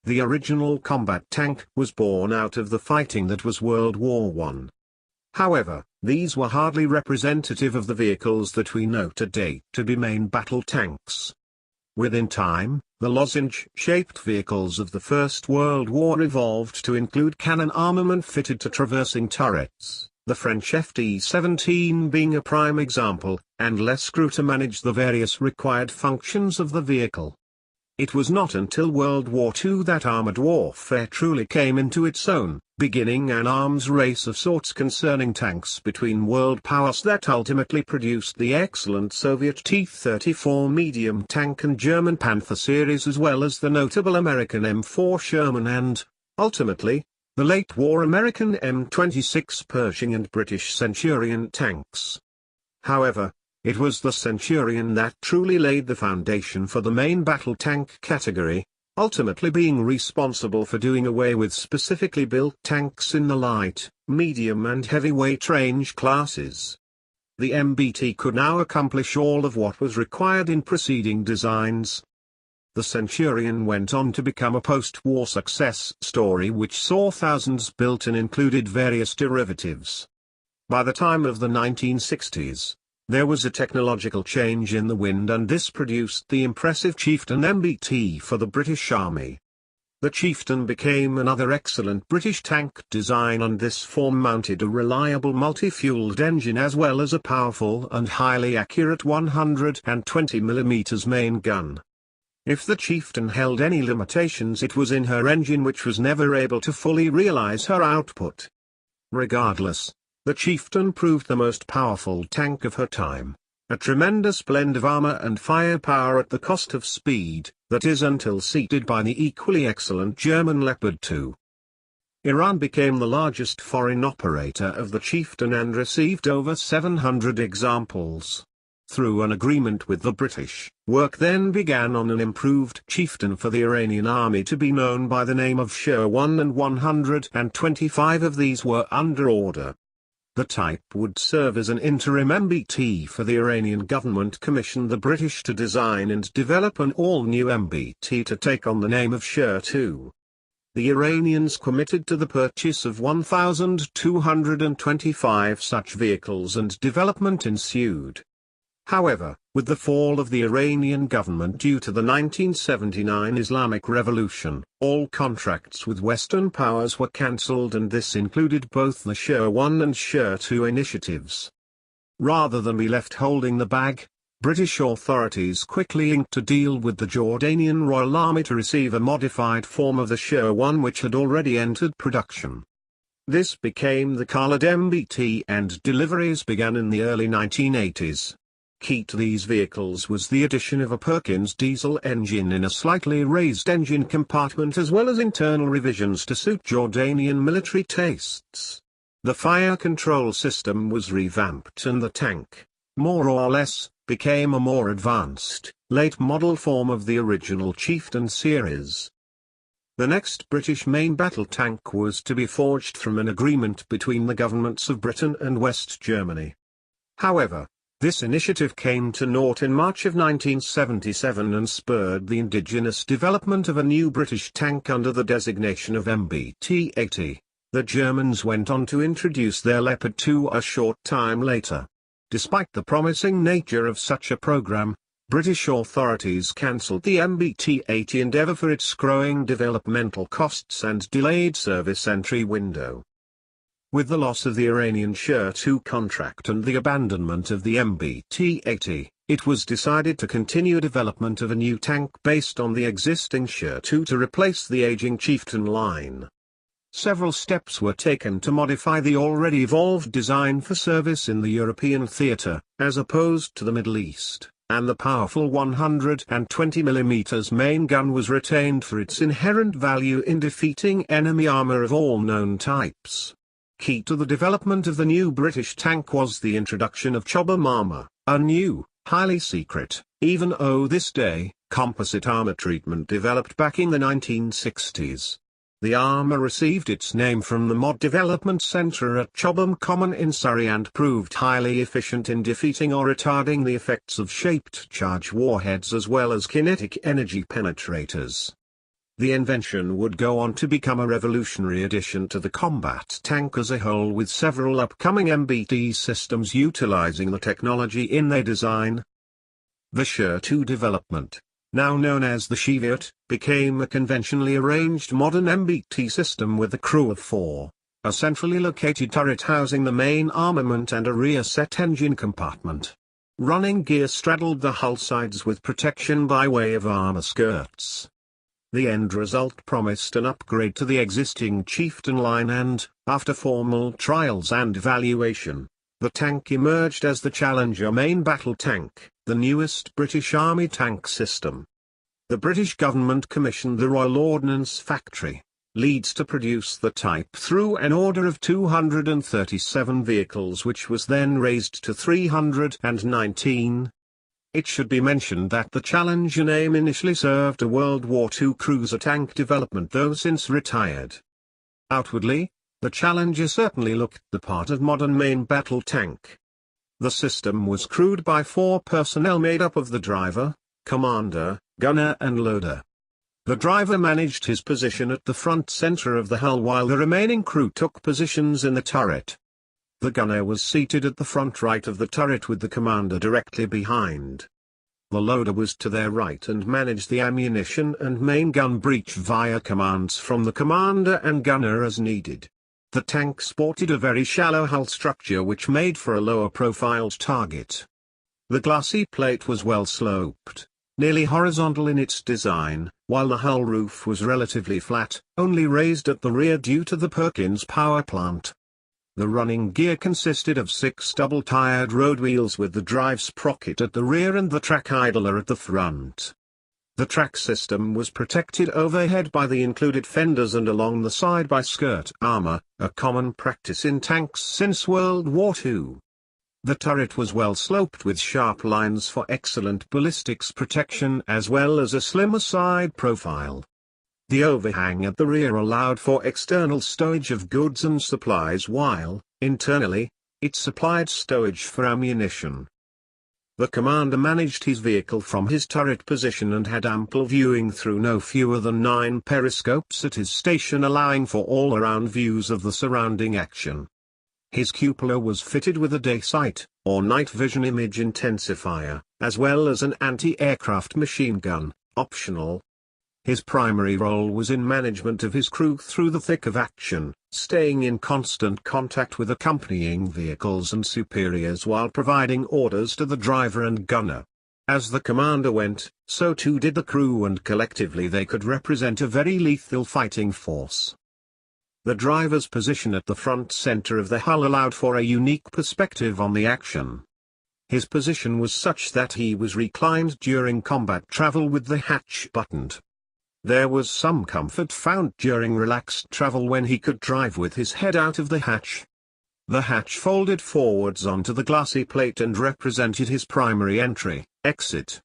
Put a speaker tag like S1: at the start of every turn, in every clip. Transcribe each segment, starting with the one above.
S1: The original combat tank was born out of the fighting that was World War I. However, these were hardly representative of the vehicles that we know today to be main battle tanks. Within time, the lozenge-shaped vehicles of the First World War evolved to include cannon armament fitted to traversing turrets, the French FT-17 being a prime example, and less crew to manage the various required functions of the vehicle. It was not until World War II that armored warfare truly came into its own, beginning an arms race of sorts concerning tanks between world powers that ultimately produced the excellent Soviet T-34 medium tank and German Panther series, as well as the notable American M4 Sherman and, ultimately, the late-war American M26 Pershing and British Centurion tanks. However, it was the Centurion that truly laid the foundation for the main battle tank category, ultimately being responsible for doing away with specifically built tanks in the light, medium and heavyweight range classes. The MBT could now accomplish all of what was required in preceding designs. The Centurion went on to become a post-war success story which saw thousands built and included various derivatives. By the time of the 1960s, there was a technological change in the wind, and this produced the impressive Chieftain MBT for the British Army. The Chieftain became another excellent British tank design, and this form mounted a reliable multi-fueled engine as well as a powerful and highly accurate 120mm main gun. If the Chieftain held any limitations, it was in her engine, which was never able to fully realize her output. Regardless, the Chieftain proved the most powerful tank of her time, a tremendous blend of armor and firepower at the cost of speed, that is, until seated by the equally excellent German Leopard 2. Iran became the largest foreign operator of the Chieftain and received over 700 examples. Through an agreement with the British, work then began on an improved Chieftain for the Iranian army to be known by the name of Sher 1, and 125 of these were under order. The type would serve as an interim MBT for the Iranian government commissioned the British to design and develop an all-new MBT to take on the name of Sher 2. The Iranians committed to the purchase of 1,225 such vehicles, and development ensued. However, with the fall of the Iranian government due to the 1979 Islamic Revolution, all contracts with Western powers were cancelled, and this included both the Sher 1 and Sher 2 initiatives. Rather than be left holding the bag, British authorities quickly inked a deal with the Jordanian Royal Army to receive a modified form of the Sher 1 which had already entered production. This became the Khalid Mbt, and deliveries began in the early 1980s. Key to these vehicles was the addition of a Perkins diesel engine in a slightly raised engine compartment, as well as internal revisions to suit Jordanian military tastes. The fire control system was revamped, and the tank, more or less, became a more advanced, late-model form of the original Chieftain series. The next British main battle tank was to be forged from an agreement between the governments of Britain and West Germany. However, this initiative came to naught in March of 1977 and spurred the indigenous development of a new British tank under the designation of MBT-80. The Germans went on to introduce their Leopard 2 a short time later. Despite the promising nature of such a program, British authorities cancelled the MBT-80 endeavour for its growing developmental costs and delayed service entry window. With the loss of the Iranian Sher 2 contract and the abandonment of the MBT-80, it was decided to continue development of a new tank based on the existing Sher 2 to replace the aging Chieftain line. Several steps were taken to modify the already evolved design for service in the European theatre, as opposed to the Middle East, and the powerful 120mm main gun was retained for its inherent value in defeating enemy armour of all known types. Key to the development of the new British tank was the introduction of Chobham Armor, a new, highly secret, even to this day, composite armor treatment developed back in the 1960s. The armor received its name from the Mod Development Centre at Chobham Common in Surrey and proved highly efficient in defeating or retarding the effects of shaped charge warheads as well as kinetic energy penetrators. The invention would go on to become a revolutionary addition to the combat tank as a whole, with several upcoming MBT systems utilizing the technology in their design. The Sher-2 development, now known as the Cheviot, became a conventionally arranged modern MBT system with a crew of 4, a centrally located turret housing the main armament and a rear set engine compartment. Running gear straddled the hull sides with protection by way of armor skirts. The end result promised an upgrade to the existing Chieftain line and, after formal trials and evaluation, the tank emerged as the Challenger main battle tank, the newest British Army tank system. The British government commissioned the Royal Ordnance Factory, Leeds, to produce the type through an order of 237 vehicles, which was then raised to 319. It should be mentioned that the Challenger name initially served a World War II cruiser tank development, though since retired. Outwardly, the Challenger certainly looked the part of modern main battle tank. The system was crewed by 4 personnel made up of the driver, commander, gunner and loader. The driver managed his position at the front center of the hull while the remaining crew took positions in the turret. The gunner was seated at the front right of the turret with the commander directly behind. The loader was to their right and managed the ammunition and main gun breech via commands from the commander and gunner as needed. The tank sported a very shallow hull structure which made for a lower profiled target. The glacis plate was well sloped, nearly horizontal in its design, while the hull roof was relatively flat, only raised at the rear due to the Perkins power plant. The running gear consisted of 6 double-tired road wheels with the drive sprocket at the rear and the track idler at the front. The track system was protected overhead by the included fenders and along the side by skirt armor, a common practice in tanks since World War II. The turret was well sloped with sharp lines for excellent ballistics protection as well as a slimmer side profile. The overhang at the rear allowed for external stowage of goods and supplies while, internally, it supplied stowage for ammunition. The commander managed his vehicle from his turret position and had ample viewing through no fewer than 9 periscopes at his station, allowing for all-around views of the surrounding action. His cupola was fitted with a day sight, or night vision image intensifier, as well as an anti-aircraft machine gun, optional. His primary role was in management of his crew through the thick of action, staying in constant contact with accompanying vehicles and superiors while providing orders to the driver and gunner. As the commander went, so too did the crew, and collectively they could represent a very lethal fighting force. The driver's position at the front center of the hull allowed for a unique perspective on the action. His position was such that he was reclined during combat travel with the hatch buttoned. There was some comfort found during relaxed travel when he could drive with his head out of the hatch. The hatch folded forwards onto the glacis plate and represented his primary entry, exit.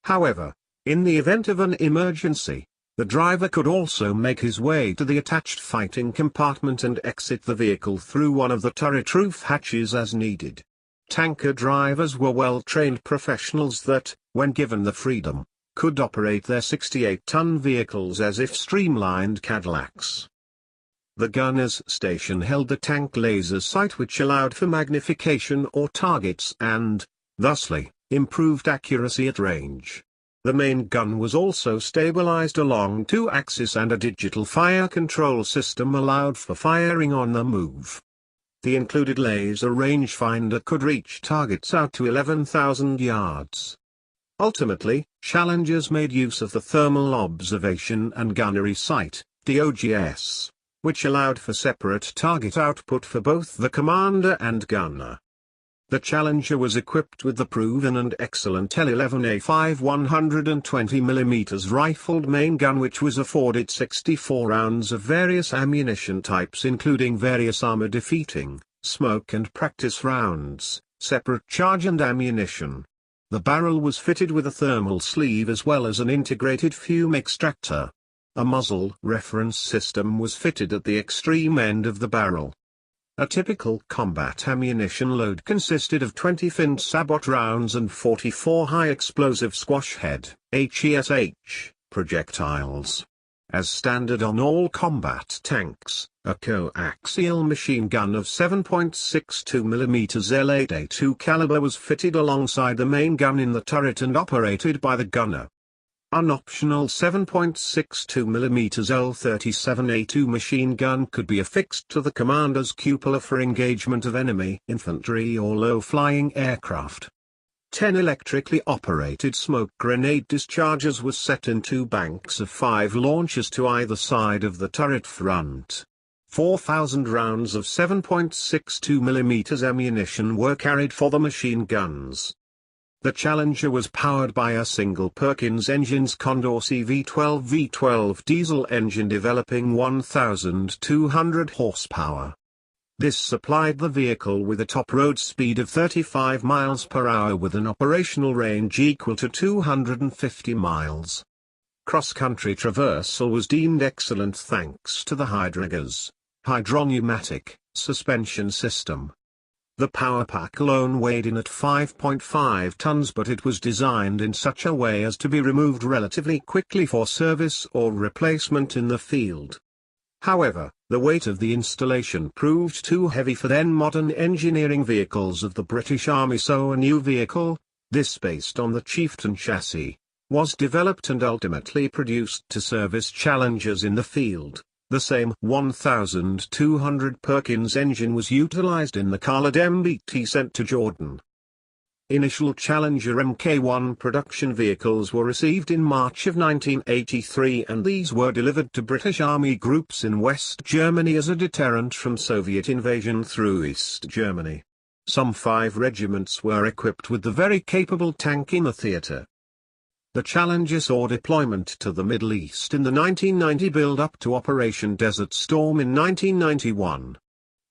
S1: However, in the event of an emergency, the driver could also make his way to the attached fighting compartment and exit the vehicle through one of the turret roof hatches as needed. Tanker drivers were well-trained professionals that, when given the freedom, could operate their 68-ton vehicles as if streamlined Cadillacs. The gunner's station held the tank laser sight, which allowed for magnification or targets and, thusly, improved accuracy at range. The main gun was also stabilized along 2 axes, and a digital fire control system allowed for firing on the move. The included laser rangefinder could reach targets out to 11,000 yards. Ultimately, Challengers made use of the Thermal Observation and Gunnery Sight, (TOGS), which allowed for separate target output for both the commander and gunner. The Challenger was equipped with the proven and excellent L11A5 120mm rifled main gun, which was afforded 64 rounds of various ammunition types including various armor-defeating, smoke and practice rounds, separate charge and ammunition. The barrel was fitted with a thermal sleeve as well as an integrated fume extractor. A muzzle reference system was fitted at the extreme end of the barrel. A typical combat ammunition load consisted of 20 Flint sabot rounds and 44 high-explosive squash head (HESH) projectiles. as standard on all combat tanks, a coaxial machine gun of 7.62mm L8A2 caliber was fitted alongside the main gun in the turret and operated by the gunner. An optional 7.62mm L37A2 machine gun could be affixed to the commander's cupola for engagement of enemy infantry or low-flying aircraft. 10 electrically operated smoke grenade dischargers were set in 2 banks of 5 launchers to either side of the turret front. 4,000 rounds of 7.62mm ammunition were carried for the machine guns. The Challenger was powered by a single Perkins engine's Condor CV12 V12 diesel engine developing 1,200 horsepower. This supplied the vehicle with a top road speed of 35 miles per hour with an operational range equal to 250 miles. Cross-country traversal was deemed excellent thanks to the Hydrogas hydropneumatic suspension system. The power pack alone weighed in at 5.5 tons, but it was designed in such a way as to be removed relatively quickly for service or replacement in the field. However, the weight of the installation proved too heavy for then modern engineering vehicles of the British Army, so a new vehicle, this based on the Chieftain chassis, was developed and ultimately produced to service Challengers in the field. The same 1,200 Perkins engine was utilized in the Khalid Mbt sent to Jordan. Initial Challenger Mk1 production vehicles were received in March of 1983, and these were delivered to British Army groups in West Germany as a deterrent from Soviet invasion through East Germany. Some 5 regiments were equipped with the very capable tank in the theatre. The Challenger saw deployment to the Middle East in the 1990 build-up to Operation Desert Storm in 1991.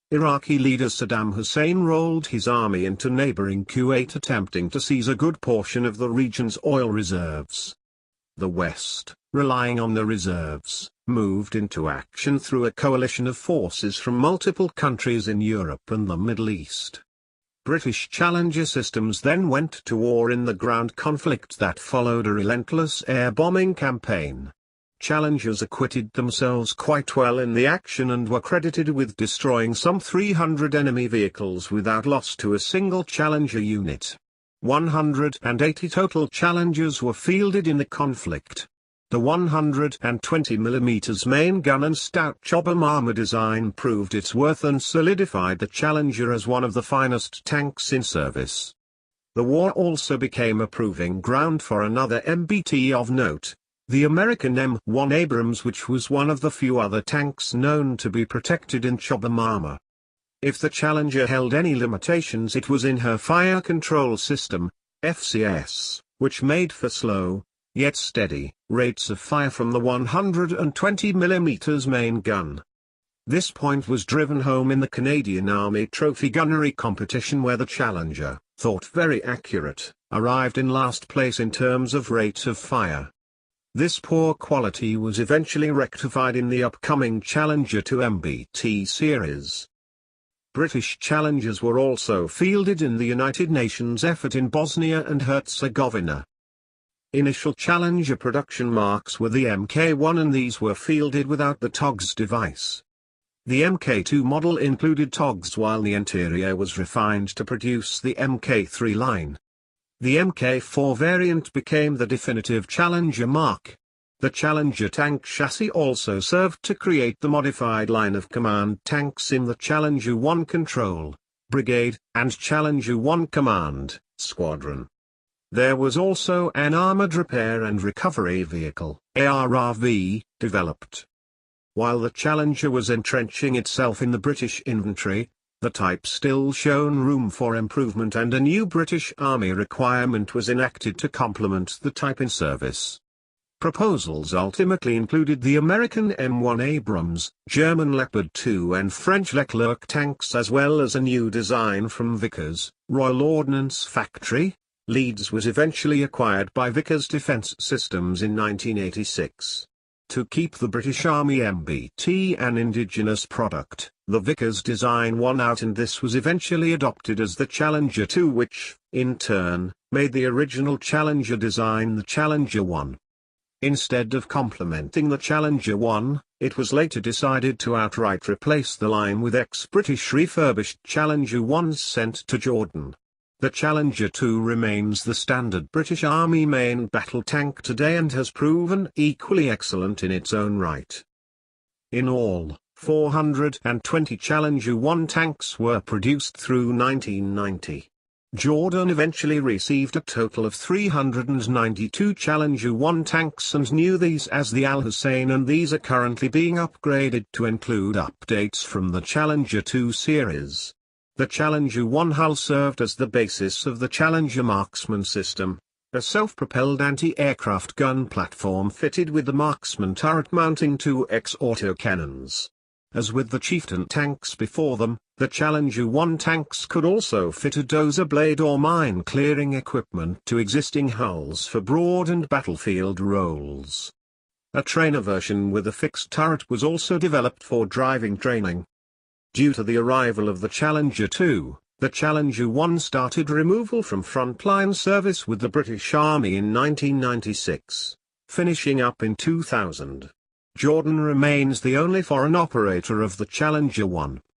S1: Iraqi leader Saddam Hussein rolled his army into neighboring Kuwait, attempting to seize a good portion of the region's oil reserves. The West, relying on the reserves, moved into action through a coalition of forces from multiple countries in Europe and the Middle East. British Challenger systems then went to war in the ground conflict that followed a relentless air bombing campaign. Challengers acquitted themselves quite well in the action and were credited with destroying some 300 enemy vehicles without loss to a single Challenger unit. 180 total Challengers were fielded in the conflict. The 120mm main gun and stout Chobham Armor design proved its worth and solidified the Challenger as one of the finest tanks in service. The war also became a proving ground for another MBT of note, the American M1 Abrams, which was one of the few other tanks known to be protected in Chobham Armor. If the Challenger held any limitations, it was in her fire control system, FCS, which made for slow, yet steady, rates of fire from the 120mm main gun. This point was driven home in the Canadian Army Trophy Gunnery competition, where the Challenger, thought very accurate, arrived in last place in terms of rate of fire. This poor quality was eventually rectified in the upcoming Challenger 2 MBT series. British Challengers were also fielded in the United Nations effort in Bosnia and Herzegovina. Initial Challenger production marks were the Mk1, and these were fielded without the TOGS device. The Mk2 model included TOGS, while the interior was refined to produce the Mk3 line. The Mk4 variant became the definitive Challenger mark. The Challenger tank chassis also served to create the modified line of command tanks in the Challenger 1 Control Brigade and Challenger 1 Command Squadron. There was also an Armored Repair and Recovery Vehicle, ARRV, developed. While the Challenger was entrenching itself in the British infantry, the type still shown room for improvement, and a new British Army requirement was enacted to complement the type in service. Proposals ultimately included the American M1 Abrams, German Leopard 2 and French Leclerc tanks, as well as a new design from Vickers, Royal Ordnance Factory. Leeds was eventually acquired by Vickers Defence Systems in 1986. To keep the British Army MBT an indigenous product, the Vickers design won out, and this was eventually adopted as the Challenger 2, which, in turn, made the original Challenger design the Challenger 1. Instead of complementing the Challenger 1, it was later decided to outright replace the line with ex-British refurbished Challenger 1s sent to Jordan. The Challenger 2 remains the standard British Army main battle tank today and has proven equally excellent in its own right. In all, 420 Challenger 1 tanks were produced through 1990. Jordan eventually received a total of 392 Challenger 1 tanks and knew these as the Al Hussein, and these are currently being upgraded to include updates from the Challenger 2 series. The Challenger 1 hull served as the basis of the Challenger Marksman system, a self-propelled anti-aircraft gun platform fitted with the Marksman turret mounting 2x autocannons. As with the Chieftain tanks before them, the Challenger 1 tanks could also fit a dozer blade or mine-clearing equipment to existing hulls for broad and battlefield roles. A trainer version with a fixed turret was also developed for driving training. Due to the arrival of the Challenger 2, the Challenger 1 started removal from frontline service with the British Army in 1996, finishing up in 2000. Jordan remains the only foreign operator of the Challenger 1.